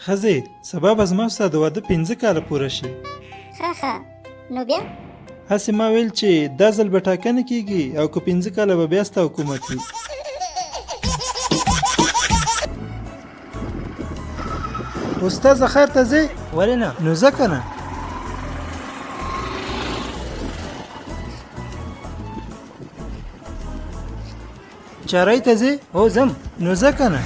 ښځې سبا به زما ستا د واده 15 کاله پوره شي. ښه نو بیا هسې ما ویل چې دا ځل به ټاکنه کېږي او که 15 کاله به بیا ستا حکومت وي. استاده خیر ته ځې؟ ولې نه؟ نو ځه که نه. چارۍ ته ځې؟ هو ځم. نو ځه که نه.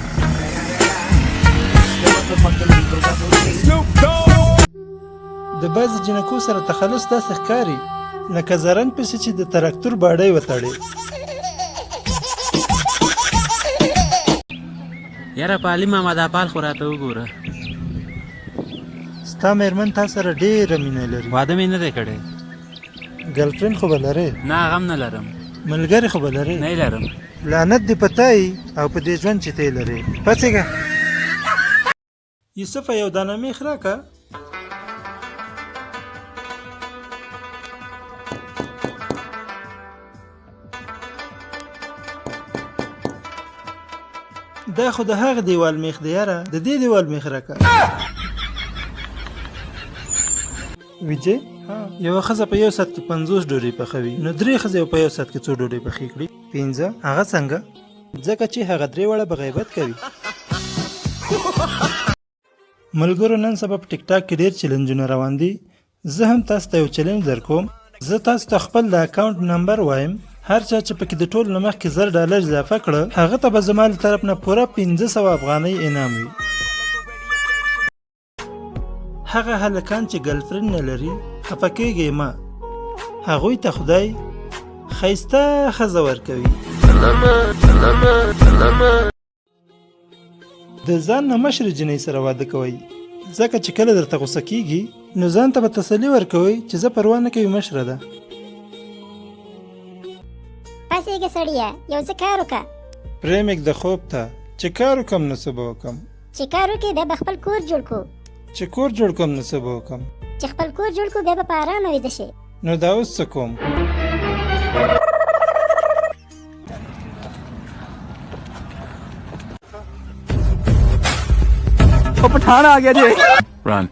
د بعضې جنکو سره تخلص داسې ښکاري لکه زرنج پسې چې د تراکتور باډۍ وتړې. یاره پالي ماما دا پال خو راته وګوره. ستا مېرمن تا سره ډېره مینه لري. واده مې نه دی کړی. ګرلفرینډ خو به لرې؟ نه غم نه لرم. ملګرې خو به لرې؟ نه لرم. لعنت دې په تا او په دې ژوند چې ته یې لرې. پاڅېږه. یوسفه یو دانه میخ راکه. دا خو د هغه دیوال میخ دی یاره، د دې دیوال میخ راکه. ویجې یوه ښځه په یو ساعت کې 50 ډوډۍ پخوي، نو 3 ښځې په یو ساعت کې څو ډوډۍ پخې کړي؟ 15. هغه څنګه؟ ځکه چې هغه 3 واړه به غیبت کوي. ملګرو نن سبا په ټیک ټاک کې ډېر چیلنجونه روان دي. زه هم تاسو ته یو چیلنج درکوم. زه تاسو ته خپل د اکاونټ نمبر وایم. هر چا چې پکې د ټولو نه مخکې $10 اضافه کړه هغه ته به زما له طرف نه پوره 1500 افغانۍ انعام وي. هغه هلکان چې ګرلفرینډ نه لري خفه کېږئ مه، هغوی ته خدای ښایسته ښځه ورکوي. د ځان نه مشرې جنۍ سره واده کوئ، ځکه چې کله درته غوسه کېږي نو ځان ته به تسلي ورکوئ چې زه پروا نه کوي مشره ده. پاڅېږه سړیه، یو څه کار وکړه. پرېمږده خوب ته، چې کار وکړم نو څه به وکړم؟ چې کار وکړې بیا به خپل کور جوړ کړو. چې کور جوړ کړم نو څه به وکړم؟ چې خپل کور جوړ کړو بیا به په ارامه ویده شې. نو دا اوس څه کوم؟ पठान आ गया जी। Run.